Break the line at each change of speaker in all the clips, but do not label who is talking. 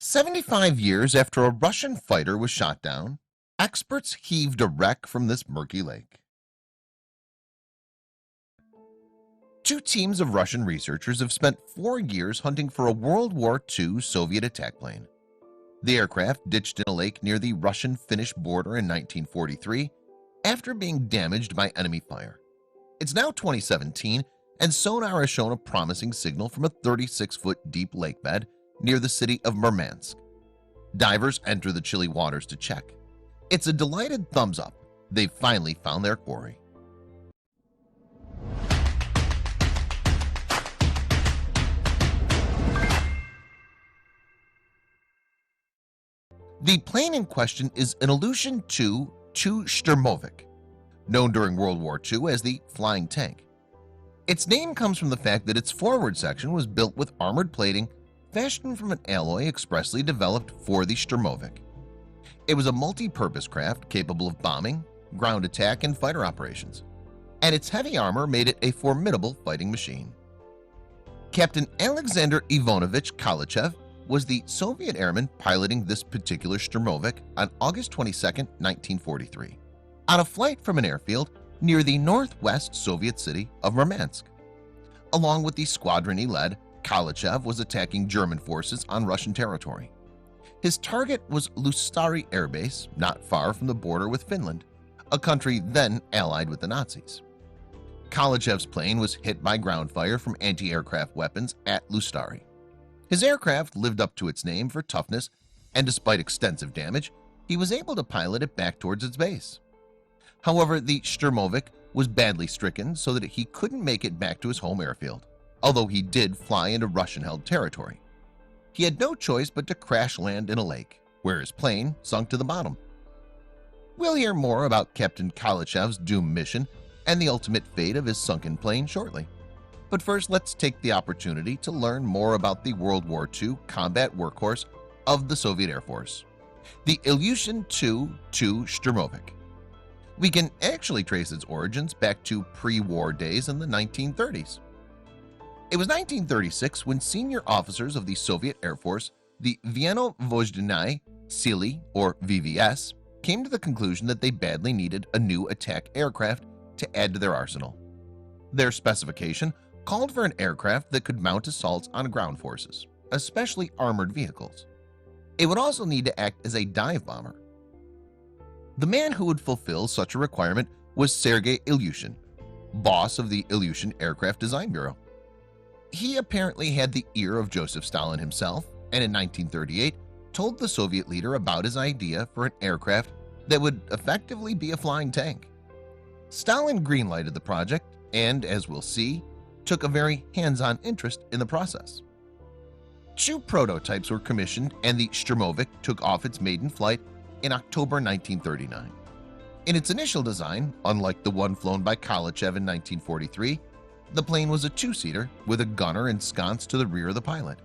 75 years after a Russian fighter was shot down, experts heaved a wreck from this murky lake. Two teams of Russian researchers have spent 4 years hunting for a World War II Soviet attack plane. The aircraft ditched in a lake near the Russian-Finnish border in 1943 after being damaged by enemy fire. It's now 2017, and sonar has shown a promising signal from a 36-foot deep lake bed near the city of Murmansk. Divers enter the chilly waters to check. It's a delighted thumbs up. They've finally found their quarry. The plane in question is an Ilyushin II Shturmovik, known during World War II as the Flying Tank. Its name comes from the fact that its forward section was built with armored plating fashioned from an alloy expressly developed for the Shturmovik. It was a multi-purpose craft capable of bombing, ground attack, and fighter operations, and its heavy armor made it a formidable fighting machine. Captain Alexander Ivanovich Kalachev was the Soviet airman piloting this particular Shturmovik on August 22, 1943, on a flight from an airfield near the northwest Soviet city of Murmansk. Along with the squadron he led, Kalachev was attacking German forces on Russian territory. His target was Lustari Air Base, not far from the border with Finland, a country then allied with the Nazis. Kalachev's plane was hit by ground fire from anti-aircraft weapons at Lustari. His aircraft lived up to its name for toughness, and despite extensive damage, he was able to pilot it back towards its base. However, the Shturmovik was badly stricken so that he couldn't make it back to his home airfield, although he did fly into Russian-held territory. He had no choice but to crash land in a lake, where his plane sunk to the bottom. We'll hear more about Captain Kalachev's doomed mission and the ultimate fate of his sunken plane shortly. But first, let's take the opportunity to learn more about the World War II combat workhorse of the Soviet Air Force, the Ilyushin II Shturmovik. We can actually trace its origins back to pre-war days in the 1930s. It was 1936 when senior officers of the Soviet Air Force, the Voенно-Vojnai Sili, or VVS, came to the conclusion that they badly needed a new attack aircraft to add to their arsenal. Their specification called for an aircraft that could mount assaults on ground forces, especially armored vehicles. It would also need to act as a dive bomber. The man who would fulfill such a requirement was Sergei Ilyushin, boss of the Ilyushin Aircraft Design Bureau. He apparently had the ear of Joseph Stalin himself, and in 1938 told the Soviet leader about his idea for an aircraft that would effectively be a flying tank. Stalin greenlighted the project and, as we'll see, took a very hands-on interest in the process. 2 prototypes were commissioned, and the Shturmovik took off its maiden flight in October 1939. In its initial design, unlike the one flown by Kalachev in 1943, the plane was a 2-seater with a gunner ensconced to the rear of the pilot.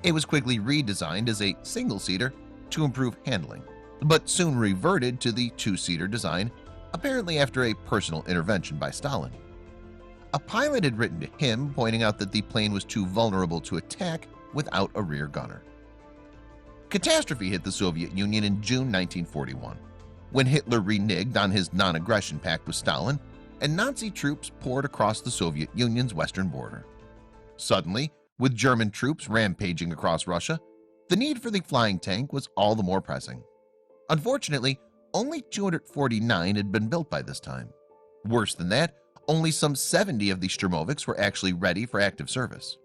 It was quickly redesigned as a single-seater to improve handling, but soon reverted to the 2-seater design, apparently after a personal intervention by Stalin. A pilot had written to him pointing out that the plane was too vulnerable to attack without a rear gunner. Catastrophe hit the Soviet Union in June 1941, when Hitler reneged on his non-aggression pact with Stalin and Nazi troops poured across the Soviet Union's western border. Suddenly, with German troops rampaging across Russia, the need for the flying tank was all the more pressing. Unfortunately, only 249 had been built by this time. Worse than that, only some 70 of the Shturmoviks were actually ready for active service.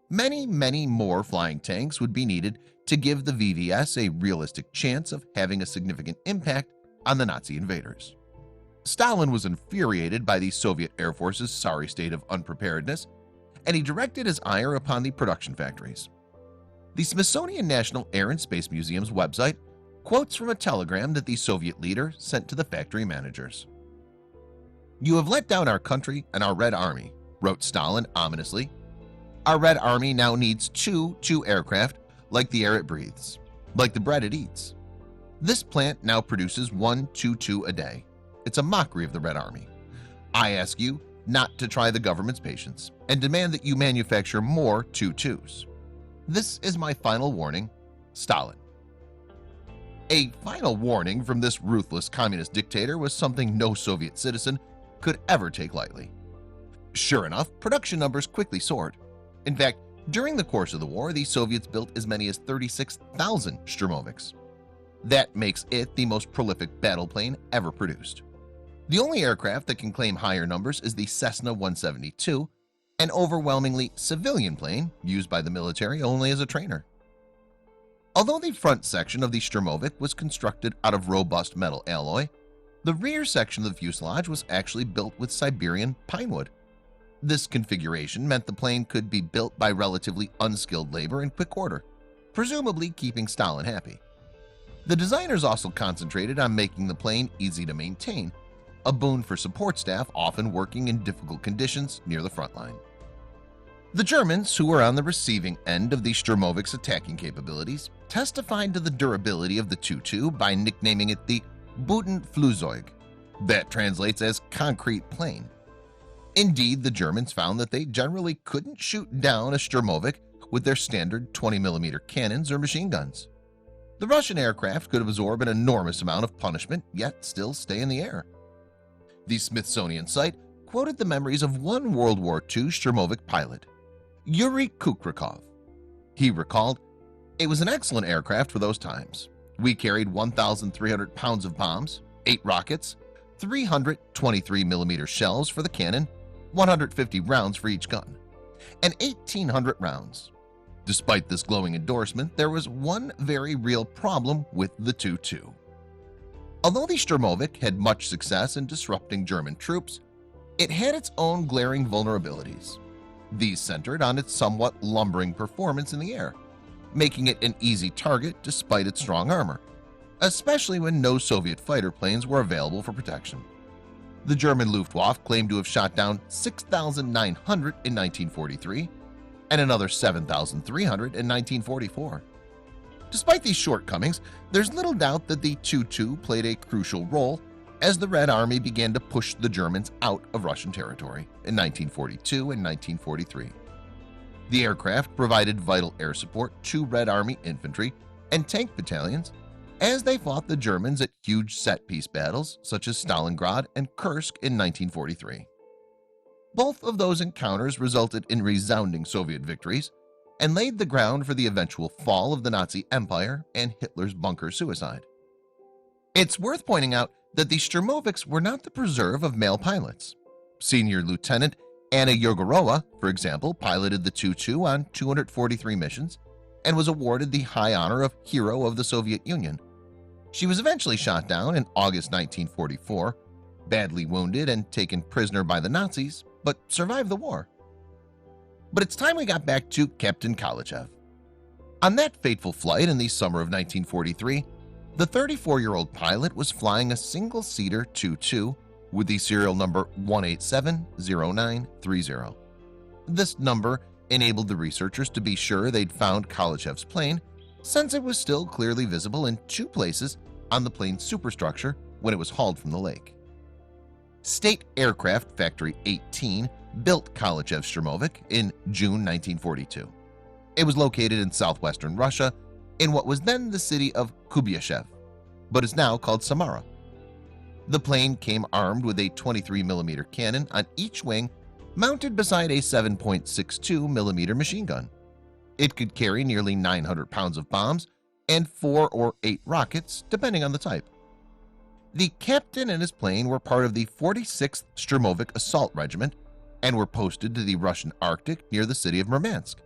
Many more flying tanks would be needed to give the VVS a realistic chance of having a significant impact on the Nazi invaders. Stalin was infuriated by the Soviet Air Force's sorry state of unpreparedness, and he directed his ire upon the production factories. The Smithsonian National Air and Space Museum's website quotes from a telegram that the Soviet leader sent to the factory managers. "You have let down our country and our Red Army," wrote Stalin ominously. "Our Red Army now needs two aircraft like the air it breathes, like the bread it eats. This plant now produces 1 2 a day. It's a mockery of the Red Army. I ask you not to try the government's patience and demand that you manufacture more 2s. This is my final warning. Stalin. A final warning from this ruthless communist dictator was something no Soviet citizen could ever take lightly. Sure enough, production numbers quickly soared. In fact, during the course of the war, the Soviets built as many as 36,000 Sturmoviks. That makes it the most prolific battle plane ever produced. The only aircraft that can claim higher numbers is the Cessna 172, an overwhelmingly civilian plane used by the military only as a trainer. Although the front section of the Sturmovik was constructed out of robust metal alloy, the rear section of the fuselage was actually built with Siberian pine wood. This configuration meant the plane could be built by relatively unskilled labor in quick order, presumably keeping Stalin happy. The designers also concentrated on making the plane easy to maintain, a boon for support staff often working in difficult conditions near the front line. The Germans, who were on the receiving end of the Sturmovik's attacking capabilities, testified to the durability of the Tu-2 by nicknaming it the Bodenflugzeug. That translates as concrete plane. Indeed, the Germans found that they generally couldn't shoot down a Sturmovik with their standard 20mm cannons or machine guns. The Russian aircraft could absorb an enormous amount of punishment, yet still stay in the air. The Smithsonian site quoted the memories of one World War II Sturmovik pilot, Yuri Kukrikov. He recalled, "It was an excellent aircraft for those times. We carried 1,300 pounds of bombs, 8 rockets, 323mm shells for the cannon, 150 rounds for each gun, and 1,800 rounds. Despite this glowing endorsement, there was one very real problem with the Tu-2. Although the Sturmovik had much success in disrupting German troops, it had its own glaring vulnerabilities. These centered on its somewhat lumbering performance in the air, making it an easy target despite its strong armor, especially when no Soviet fighter planes were available for protection. The German Luftwaffe claimed to have shot down 6,900 in 1943 and another 7,300 in 1944. Despite these shortcomings, there's little doubt that the Tu-2 played a crucial role as the Red Army began to push the Germans out of Russian territory in 1942 and 1943. The aircraft provided vital air support to Red Army infantry and tank battalions as they fought the Germans at huge set-piece battles such as Stalingrad and Kursk in 1943. Both of those encounters resulted in resounding Soviet victories and laid the ground for the eventual fall of the Nazi Empire and Hitler's bunker suicide. It's worth pointing out that the Sturmoviks were not the preserve of male pilots. Senior Lieutenant Anna Yegorova, for example, piloted the Tu-2 on 243 missions and was awarded the high honor of Hero of the Soviet Union. She was eventually shot down in August 1944, badly wounded and taken prisoner by the Nazis, but survived the war. But it's time we got back to Captain Kalachev. On that fateful flight in the summer of 1943, the 34-year-old pilot was flying a single-seater Tu-2 with the serial number 1870930. This number enabled the researchers to be sure they'd found Kalachev's plane, since it was still clearly visible in 2 places on the plane's superstructure when it was hauled from the lake. State Aircraft Factory 18 built Kalachev's Sturmovik in June 1942. It was located in southwestern Russia in what was then the city of Kuybyshev, but is now called Samara. The plane came armed with a 23mm cannon on each wing, mounted beside a 7.62mm machine gun. It could carry nearly 900 pounds of bombs and 4 or 8 rockets, depending on the type. The captain and his plane were part of the 46th Sturmovik Assault Regiment and were posted to the Russian Arctic near the city of Murmansk.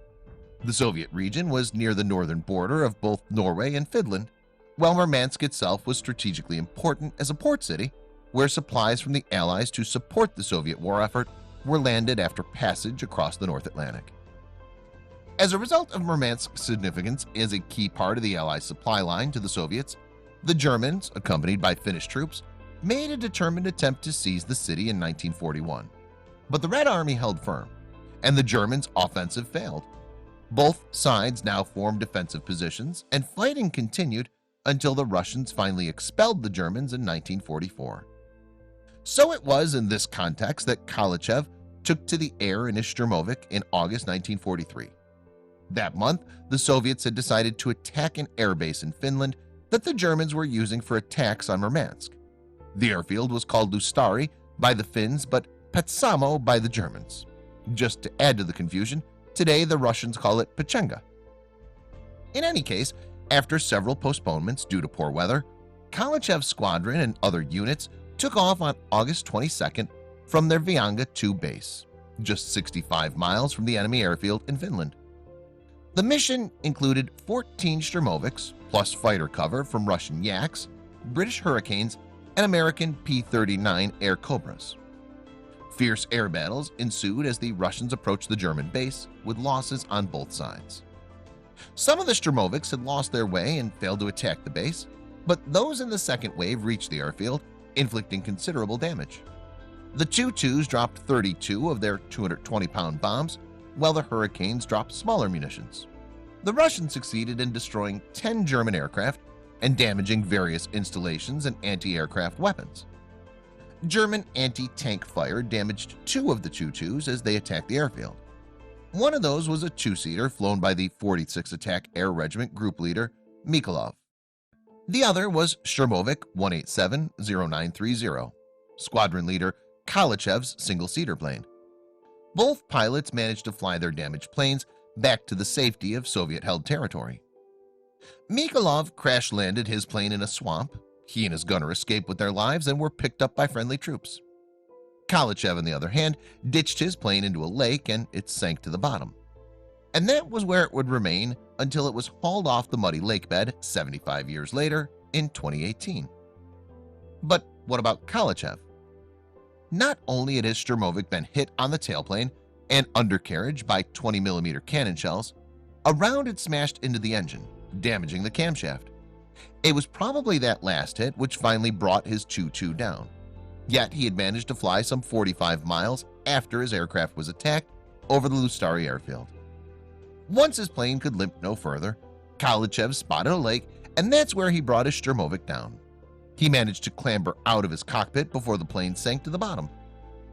The Soviet region was near the northern border of both Norway and Finland, while Murmansk itself was strategically important as a port city where supplies from the Allies to support the Soviet war effort were landed after passage across the North Atlantic. As a result of Murmansk's significance as a key part of the Allies' supply line to the Soviets, the Germans, accompanied by Finnish troops, made a determined attempt to seize the city in 1941. But the Red Army held firm, and the Germans' offensive failed. Both sides now formed defensive positions, and fighting continued until the Russians finally expelled the Germans in 1944. So it was in this context that Kalachev took to the air in his Sturmovik in August 1943. That month, the Soviets had decided to attack an airbase in Finland that the Germans were using for attacks on Murmansk. The airfield was called Lustari by the Finns but Petsamo by the Germans. Just to add to the confusion, today the Russians call it Pechenga. In any case, after several postponements due to poor weather, Kalachev's squadron and other units took off on August 22nd from their Vianga 2 base, just 65 miles from the enemy airfield in Finland. The mission included 14 Sturmoviks plus fighter cover from Russian Yaks, British Hurricanes, and American P-39 Air Cobras. Fierce air battles ensued as the Russians approached the German base with losses on both sides. Some of the Sturmoviks had lost their way and failed to attack the base, but those in the second wave reached the airfield, inflicting considerable damage. The Tu-2s dropped 32 of their 220-pound bombs, while the Hurricanes dropped smaller munitions. The Russians succeeded in destroying 10 German aircraft and damaging various installations and anti-aircraft weapons. German anti-tank fire damaged 2 of the Tu-2s as they attacked the airfield. One of those was a 2-seater flown by the 46th Attack Air Regiment group leader Mikolov. The other was Sturmovik 187-0930, squadron leader Kalachev's single-seater plane. Both pilots managed to fly their damaged planes back to the safety of Soviet-held territory. Mikolov crash-landed his plane in a swamp. He and his gunner escaped with their lives and were picked up by friendly troops. Kalachev, on the other hand, ditched his plane into a lake and it sank to the bottom. And that was where it would remain until it was hauled off the muddy lake bed 75 years later in 2018. But what about Kalachev? Not only had his Sturmovik been hit on the tailplane and undercarriage by 20mm cannon shells, a round had smashed into the engine, damaging the camshaft. It was probably that last hit which finally brought his Tu-2 down. Yet he had managed to fly some 45 miles after his aircraft was attacked over the Lustari airfield. Once his plane could limp no further, Kalachev spotted a lake, and that's where he brought his Sturmovik down. He managed to clamber out of his cockpit before the plane sank to the bottom.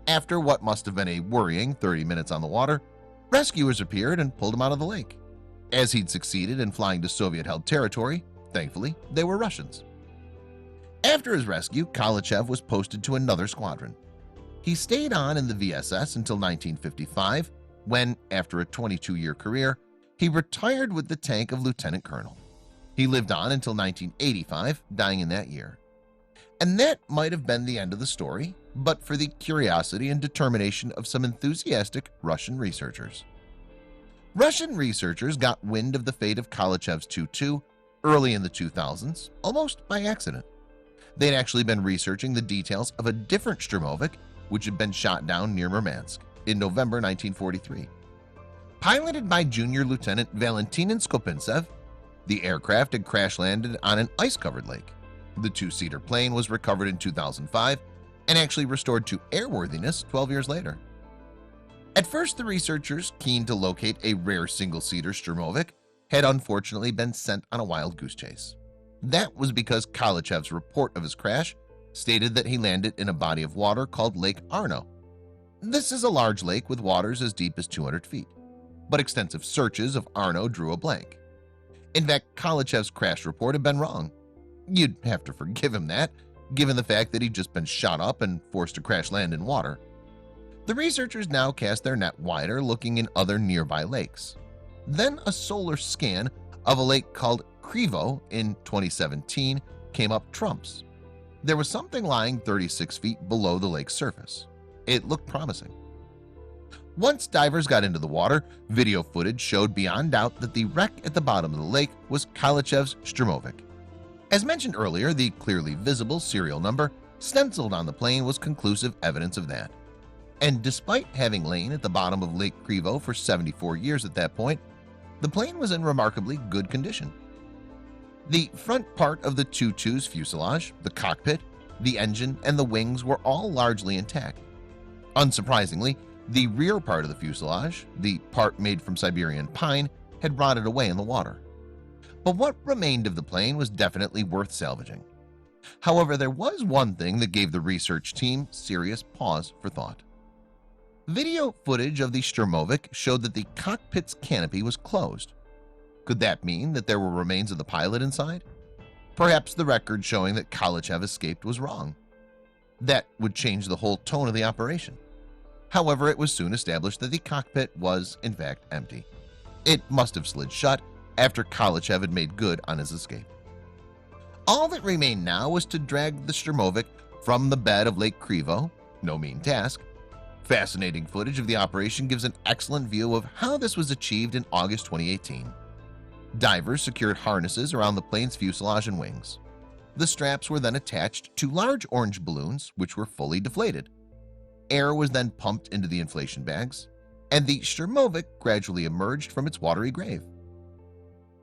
After what must have been a worrying 30 minutes on the water, rescuers appeared and pulled him out of the lake. As he'd succeeded in flying to Soviet-held territory, thankfully, they were Russians. After his rescue, Kalachev was posted to another squadron. He stayed on in the VSS until 1955, when, after a 22-year career, he retired with the tank of lieutenant colonel. He lived on until 1985, dying in that year. And that might have been the end of the story, but for the curiosity and determination of some enthusiastic Russian researchers. Russian researchers got wind of the fate of Kalachev's Tu-2 early in the 2000s, almost by accident. They'd actually been researching the details of a different Sturmovik, which had been shot down near Murmansk in November 1943. Piloted by Junior Lieutenant Valentin Skopintsev, the aircraft had crash-landed on an ice-covered lake. The 2-seater plane was recovered in 2005 and actually restored to airworthiness 12 years later. At first, the researchers, keen to locate a rare single-seater Sturmovik, had unfortunately been sent on a wild goose chase. That was because Kalachev's report of his crash stated that he landed in a body of water called Lake Arno. This is a large lake with waters as deep as 200 feet, but extensive searches of Arno drew a blank. In fact, Kalachev's crash report had been wrong. You'd have to forgive him that, given the fact that he'd just been shot up and forced to crash land in water. The researchers now cast their net wider, looking in other nearby lakes. Then a solar scan of a lake called Krivo in 2017 came up trumps. There was something lying 36 feet below the lake's surface. It looked promising. Once divers got into the water, video footage showed beyond doubt that the wreck at the bottom of the lake was Kalachev's Sturmovik. As mentioned earlier, the clearly visible serial number stenciled on the plane was conclusive evidence of that. And despite having lain at the bottom of Lake Krivo for 74 years at that point, the plane was in remarkably good condition. The front part of the Tu-2's fuselage, the cockpit, the engine, and the wings were all largely intact. Unsurprisingly, the rear part of the fuselage, the part made from Siberian pine, had rotted away in the water. But what remained of the plane was definitely worth salvaging. However, there was one thing that gave the research team serious pause for thought. Video footage of the Sturmovik showed that the cockpit's canopy was closed. Could that mean that there were remains of the pilot inside? Perhaps the record showing that Kalichev escaped was wrong. That would change the whole tone of the operation. However, it was soon established that the cockpit was, in fact, empty. It must have slid shut after Kalichev had made good on his escape. All that remained now was to drag the Sturmovik from the bed of Lake Krivo, no mean task. Fascinating footage of the operation gives an excellent view of how this was achieved in August 2018. Divers secured harnesses around the plane's fuselage and wings. The straps were then attached to large orange balloons which were fully deflated. Air was then pumped into the inflation bags, and the Sturmovik gradually emerged from its watery grave.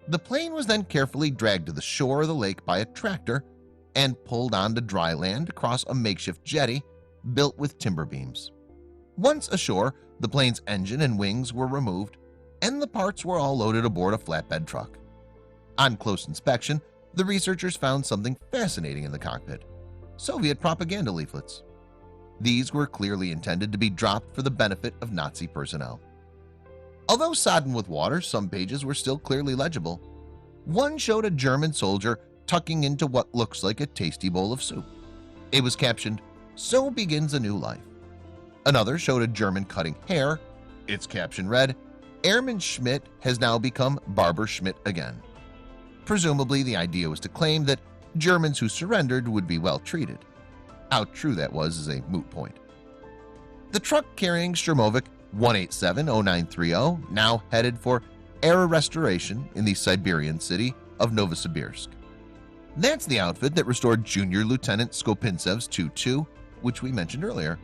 The plane was then carefully dragged to the shore of the lake by a tractor and pulled onto dry land across a makeshift jetty built with timber beams. Once ashore, the plane's engine and wings were removed, and the parts were all loaded aboard a flatbed truck. On close inspection, the researchers found something fascinating in the cockpit: Soviet propaganda leaflets. These were clearly intended to be dropped for the benefit of Nazi personnel. Although sodden with water, some pages were still clearly legible. One showed a German soldier tucking into what looks like a tasty bowl of soup. It was captioned, "So begins a new life." Another showed a German cutting hair. Its caption read, "Airman Schmidt has now become Barber Schmidt again." Presumably, the idea was to claim that Germans who surrendered would be well treated. How true that was is a moot point. The truck carrying Sturmovik 1870930 now headed for air restoration in the Siberian city of Novosibirsk. That's the outfit that restored Junior Lieutenant Skopintsev's Tu-2, which we mentioned earlier.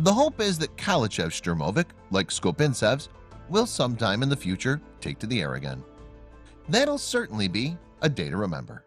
The hope is that Kalichev's Sturmovik, like Skopintsev's, will sometime in the future take to the air again. That'll certainly be a day to remember.